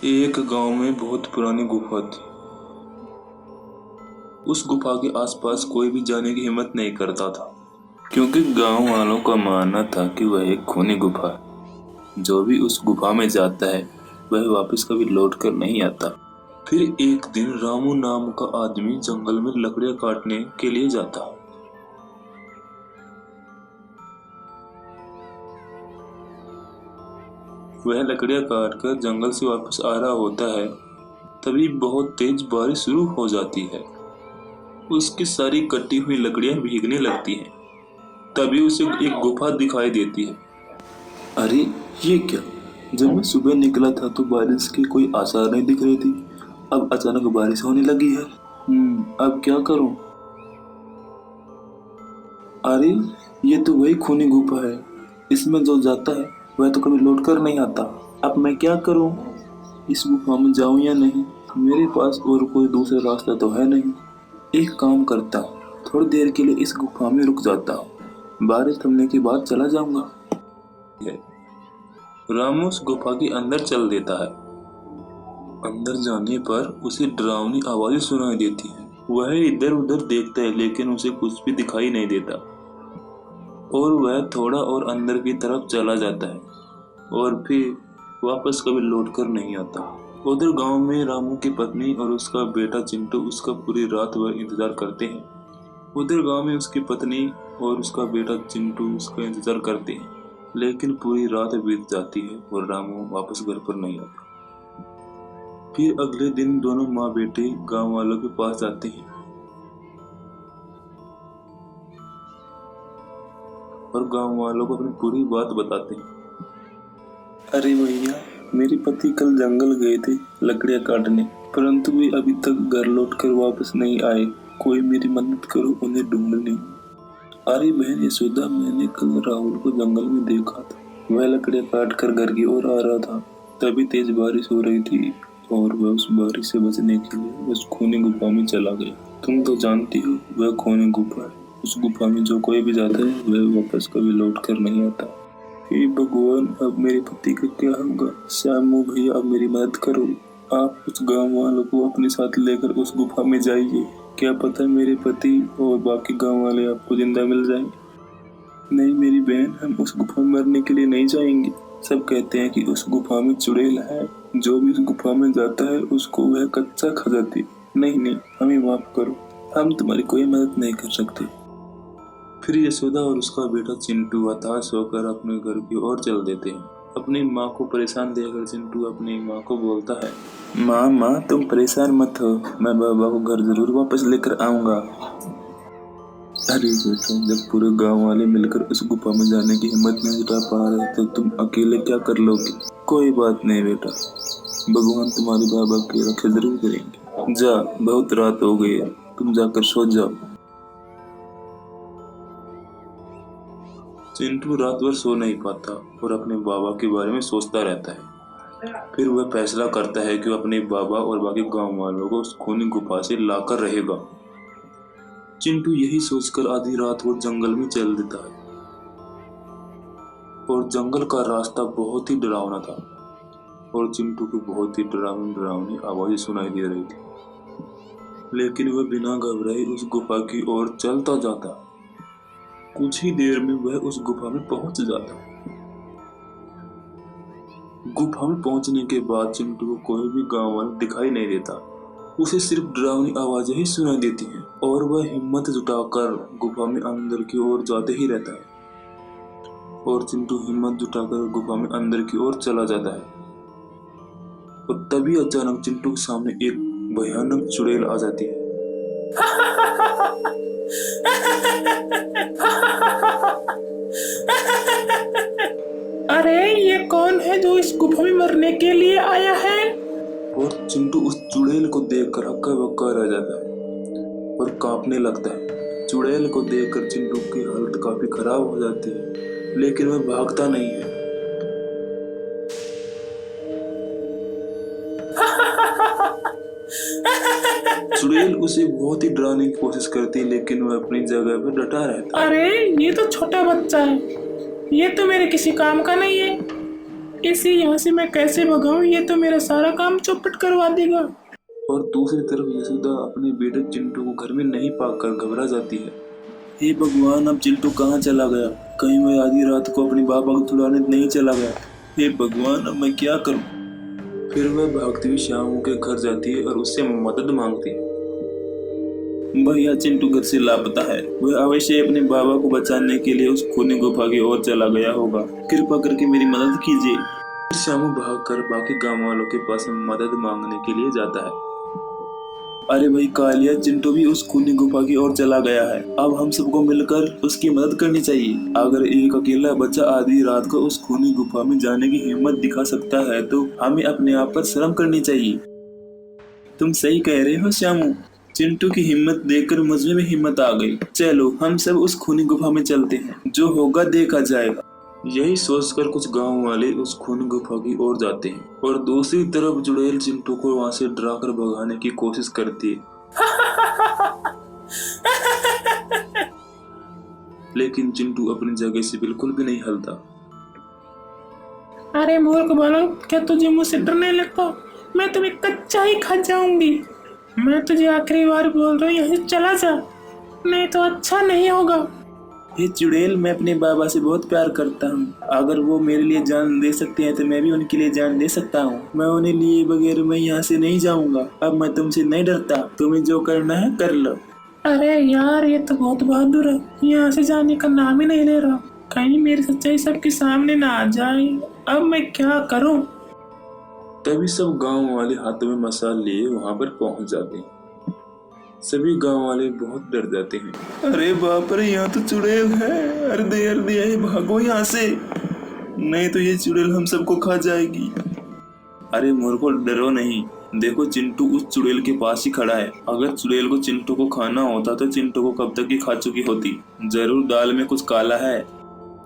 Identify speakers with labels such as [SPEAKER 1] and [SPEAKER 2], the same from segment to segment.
[SPEAKER 1] एक गांव में बहुत पुरानी गुफा थी। उस गुफा के आसपास कोई भी जाने की हिम्मत नहीं करता था, क्योंकि गांव वालों का मानना था कि वह एक खूनी गुफा है। जो भी उस गुफा में जाता है वह वापस कभी लौट कर नहीं आता। फिर एक दिन रामू नाम का आदमी जंगल में लकड़ियां काटने के लिए जाता। वह लकड़ियां काटकर जंगल से वापस आ रहा होता है, तभी बहुत तेज बारिश शुरू हो जाती है। उसकी सारी कटी हुई लकड़ियां भीगने लगती हैं। तभी उसे एक गुफा दिखाई देती है। अरे ये क्या, जब मैं सुबह निकला था तो बारिश की कोई आसार नहीं दिख रही थी, अब अचानक बारिश होने लगी है। अब क्या करूं? अरे ये तो वही खूनी गुफा है, इसमें जो जाता है वह तो कभी लौट कर नहीं आता। अब मैं क्या करूं? इस गुफा में जाऊं या नहीं? मेरे पास और कोई दूसरा रास्ता तो है नहीं। एक काम करता हूँ, थोड़ी देर के लिए इस गुफा में रुक जाता हूँ, बारिश थमने के बाद चला जाऊंगा। रामू उस गुफा के अंदर चल देता है। अंदर जाने पर उसे डरावनी आवाजें सुनाई देती हैं। वह इधर उधर देखता है लेकिन उसे कुछ भी दिखाई नहीं देता, और वह थोड़ा और अंदर की तरफ चला जाता है और फिर वापस कभी लौट कर नहीं आता। उधर गांव में रामू की पत्नी और उसका बेटा चिंटू उसका पूरी रात भर इंतजार करते हैं। उधर गांव में उसकी पत्नी और उसका बेटा चिंटू उसका इंतजार करते हैं, लेकिन पूरी रात बीत जाती है और रामू वापस घर पर नहीं आता। फिर अगले दिन दोनों माँ बेटे गांव वालों के पास जाते हैं और गांव वालों को अपनी पूरी बात बताते हैं। अरे भैया, मेरे पति कल जंगल गए थे लकड़ियां काटने, परंतु वे अभी तक घर लौटकर वापस नहीं आए। कोई मेरी मदद करो उन्हें ढूंढने। अरे बहन यशोदा, मैंने कल राहुल को जंगल में देखा था। वह लकड़ियां काट कर घर की ओर आ रहा था। तभी तेज बारिश हो रही थी और वह उस बारिश से बचने के लिए उस खूनी गुफा में चला गया। तुम तो जानती हो वह खूनी गुफा है। उस गुफा में जो कोई भी जाता है वह वापस कभी लौट कर नहीं आता। हे भगवान, अब मेरे पति का क्या होगा? श्यामू भैया, अब मेरी मदद करो। आप उस गांव वालों को अपने साथ लेकर उस गुफा में जाइए। क्या पता मेरे पति और बाकी गांव वाले आपको जिंदा मिल जाएं। नहीं मेरी बहन, हम उस गुफा में मरने के लिए नहीं जाएंगे। सब कहते हैं कि उस गुफा में चुड़ैल है, जो भी उस गुफा में जाता है उसको वह कच्चा खा जाती है। नहीं, हमें माफ करो, हम तुम्हारी कोई मदद नहीं कर सकते। फिर यशोदा और उसका बेटा चिंटू हताश होकर अपने घर की ओर चल देते हैं। अपनी माँ को परेशान देखकर चिंटू अपनी माँ को बोलता है, माँ तुम परेशान मत हो, मैं बाबा को घर जरूर वापस लेकर आऊंगा। अरे बेटा, जब पूरे गांव वाले मिलकर उस गुफा में जाने की हिम्मत नहीं जुटा पा रहे तो तुम अकेले क्या कर लोगे? कोई बात नहीं बेटा, भगवान तुम्हारे बाबा की रक्षा जरूर करेंगे। जा, बहुत रात हो गई है, तुम जाकर सो जाओ। चिंटू रात भर सो नहीं पाता और अपने बाबा के बारे में सोचता रहता है। फिर वह फैसला करता है कि वह अपने बाबा और बाकी गांव वालों को उस खूनी गुफा से लाकर रहेगा। चिंटू यही सोचकर आधी रात को जंगल में चल देता है, और जंगल का रास्ता बहुत ही डरावना था और चिंटू को बहुत ही डरावनी आवाजें सुनाई दे रही थी, लेकिन वह बिना घबराए उस गुफा की ओर चलता जाता। कुछ ही देर में वह उस गुफा में पहुंच जाता। गुफा में पहुंचने के बाद चिंटू को कोई भी गांव वाला दिखाई नहीं देता। उसे सिर्फ डरावनी आवाजें ही सुनाई देती हैं और वह हिम्मत जुटाकर गुफा में अंदर की ओर जाते ही रहता है। और चिंटू हिम्मत जुटाकर गुफा में अंदर की ओर चला जाता है, और तभी अचानक चिंटू के सामने एक भयानक चुड़ैल आ जाती है।
[SPEAKER 2] अरे ये कौन है जो इस गुफा में मरने के लिए आया है?
[SPEAKER 1] और चिंटू उस चुड़ैल को देखकर हक्का बक्का रह जाता है और कांपने लगता है। चुड़ैल को देखकर चिंटू की हालत काफी खराब हो जाती है, लेकिन वह भागता नहीं है। चुड़ैल उसे बहुत ही डराने की कोशिश करती है, लेकिन वह अपनी जगह पर डटा रहता है।
[SPEAKER 2] अरे ये तो छोटा बच्चा है, ये तो मेरे किसी काम का नहीं है। इसे यहाँ से मैं कैसे भगाऊं? ये तो मेरा सारा काम चौपट करवा देगा।
[SPEAKER 1] और दूसरी तरफ यशोदा अपने बेटे चिंटू को घर में नहीं पाकर घबरा जाती है। हे भगवान, अब चिंटू कहाँ चला गया? कहीं मैं आधी रात को अपने बाबा को छुड़ाने नहीं चला गया? हे भगवान, अब मैं क्या करूं? फिर वह भागती हुई श्यामू के घर जाती है और उससे मदद मांगती है। भैया, चिंटू घर से लापता है। वह अवश्य अपने बाबा को बचाने के लिए उस खूनी गुफा की ओर चला गया होगा। कृपा करके मेरी मदद कीजिए। फिर श्यामू भागकर बाकी गांव वालों के पास मदद मांगने के लिए जाता है। अरे भाई कालिया, चिंटू भी उस खूनी गुफा की ओर चला गया है। अब हम सबको मिलकर उसकी मदद करनी चाहिए। अगर एक अकेला बच्चा आधी रात को उस खूनी गुफा में जाने की हिम्मत दिखा सकता है तो हमें अपने आप पर शर्म करनी चाहिए। तुम सही कह रहे हो श्यामू। चिंटू की हिम्मत देखकर मुझे भी हिम्मत आ गई। चलो हम सब उस खूनी गुफा में चलते हैं, जो होगा देखा जाएगा। यही सोचकर कुछ गांव वाले उस खूनी गुफा की ओर जाते हैं और दूसरी तरफ चुड़ैल चिंटू को वहां से डराकर भगाने की कोशिश करती है। लेकिन चिंटू अपनी जगह से बिल्कुल भी नहीं हिलता।
[SPEAKER 2] अरे मूर्ख बालक, क्या तुझे मुझसे डर नहीं लगता? मैं तुम्हें कच्चा ही खा जाऊंगी। मैं तुझे आखिरी बार बोल रहा हूँ, यहाँ से चला जा, नहीं तो अच्छा नहीं होगा।
[SPEAKER 1] हे चुड़ैल, मैं अपने बाबा से बहुत प्यार करता हूँ। अगर वो मेरे लिए जान दे सकते हैं तो मैं भी उनके लिए जान दे सकता हूँ। मैं उन्हें लिए बगैर मैं यहाँ से नहीं जाऊँगा। अब मैं तुमसे नहीं डरता। तुम्हें जो करना है कर लो।
[SPEAKER 2] अरे यार, ये तो बहुत बहादुर है। यहाँ से जाने का नाम ही नहीं ले रहा। कहीं मेरी सच्चाई सबके सामने ना आ जाए। अब मैं क्या करूँ?
[SPEAKER 1] तभी सब गांव वाले हाथों में मसाल लिए वहां पर पहुंच जाते हैं। सभी गांव वाले बहुत डर जाते हैं। अरे बाप रे, यहाँ तो चुड़ैल है। अरे भागो यहाँ से, नहीं तो ये चुड़ैल हम सबको खा जाएगी। अरे मूर्खों, डरो नहीं। देखो चिंटू उस चुड़ैल के पास ही खड़ा है। अगर चुड़ैल को चिंटू को खाना होता तो चिंटू को कब तक ही खा चुकी होती। जरूर दाल में कुछ काला है।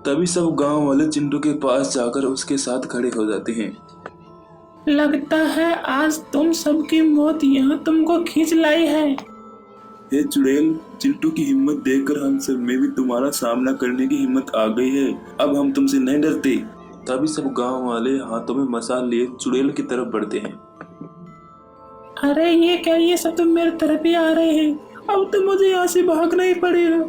[SPEAKER 1] तभी सब गांव वाले चिंटू के पास जाकर उसके साथ खड़े हो जाते हैं।
[SPEAKER 2] लगता है आज तुम सबकी मौत यहाँ तुमको खींच लाई है।
[SPEAKER 1] हे चुड़ैल, चिंटू की हिम्मत देखकर हम सब में भी तुम्हारा सामना करने की हिम्मत आ गई है। अब हम तुमसे नहीं डरते। तभी सब गांव वाले हाथों में मसाल लिए चुड़ैल की तरफ बढ़ते हैं।
[SPEAKER 2] अरे ये क्या, ये सब तुम मेरे तरफ ही आ रहे हैं। अब तो मुझे यहाँ से भागना ही पड़ेगा।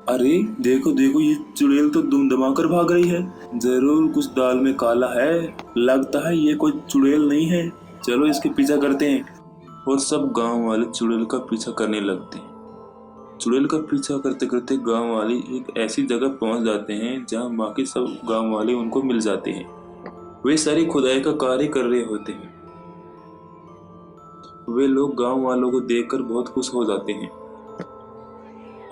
[SPEAKER 1] अरे देखो देखो, ये चुड़ैल तो दुम दमाकर भाग रही है। जरूर कुछ दाल में काला है। लगता है ये कोई चुड़ैल नहीं है। चलो इसके पीछा करते हैं। और सब गांव वाले चुड़ैल का पीछा करने लगते हैं। चुड़ैल का पीछा करते करते गांव वाले एक ऐसी जगह पहुंच जाते हैं जहां बाकी सब गांव वाले उनको मिल जाते हैं। वे सारी खुदाई का कार्य कर रहे होते हैं। वे लोग गांव वालों को देखकर बहुत खुश हो जाते हैं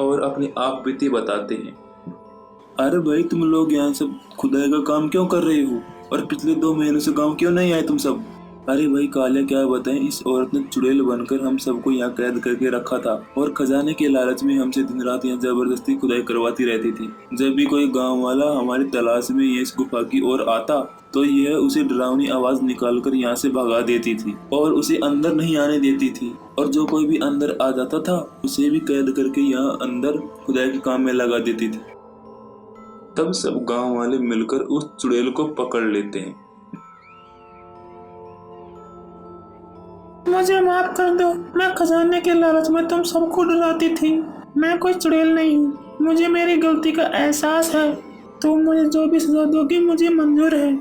[SPEAKER 1] और अपनी आप बीती बताते हैं। अरे भाई, तुम लोग यहाँ सब खुदाई का काम क्यों कर रहे हो? और पिछले 2 महीनों से गांव क्यों नहीं आए तुम सब? अरे भाई काले, क्या बताएं, इस औरत ने चुड़ैल बनकर हम सबको यहाँ कैद करके रखा था और खजाने के लालच में हमसे दिन रात यहाँ जबरदस्ती खुदाई करवाती रहती थी। जब भी कोई गांव वाला हमारी तलाश में इस गुफा की ओर आता तो यह उसे डरावनी आवाज निकालकर यहाँ से भगा देती थी और उसे अंदर नहीं आने देती थी। और जो कोई भी अंदर आ जाता था उसे भी कैद करके यहाँ अंदर खुदाई के काम में लगा देती थी। तब सब गांव वाले मिलकर उस चुड़ैल को पकड़ लेते हैं।
[SPEAKER 2] मुझे माफ कर दो। मैं खजाने के लालच में तुम सबको डराती थी। मैं कोई चुड़ैल नहीं हूँ। मुझे मेरी गलती का एहसास है। तुम मुझे जो भी सजा दोगे मुझे मंजूर है।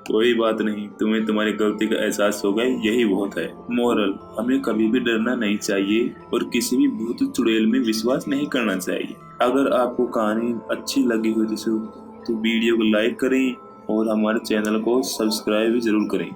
[SPEAKER 1] कोई बात नहीं, तुम्हें तुम्हारी गलती का एहसास हो गया, यही बहुत है। मोरल, हमें कभी भी डरना नहीं चाहिए और किसी भी भूत चुड़ैल में विश्वास नहीं करना चाहिए। अगर आपको कहानी अच्छी लगी हो तो वीडियो को लाइक करें और हमारे चैनल को सब्सक्राइब भी जरूर करें।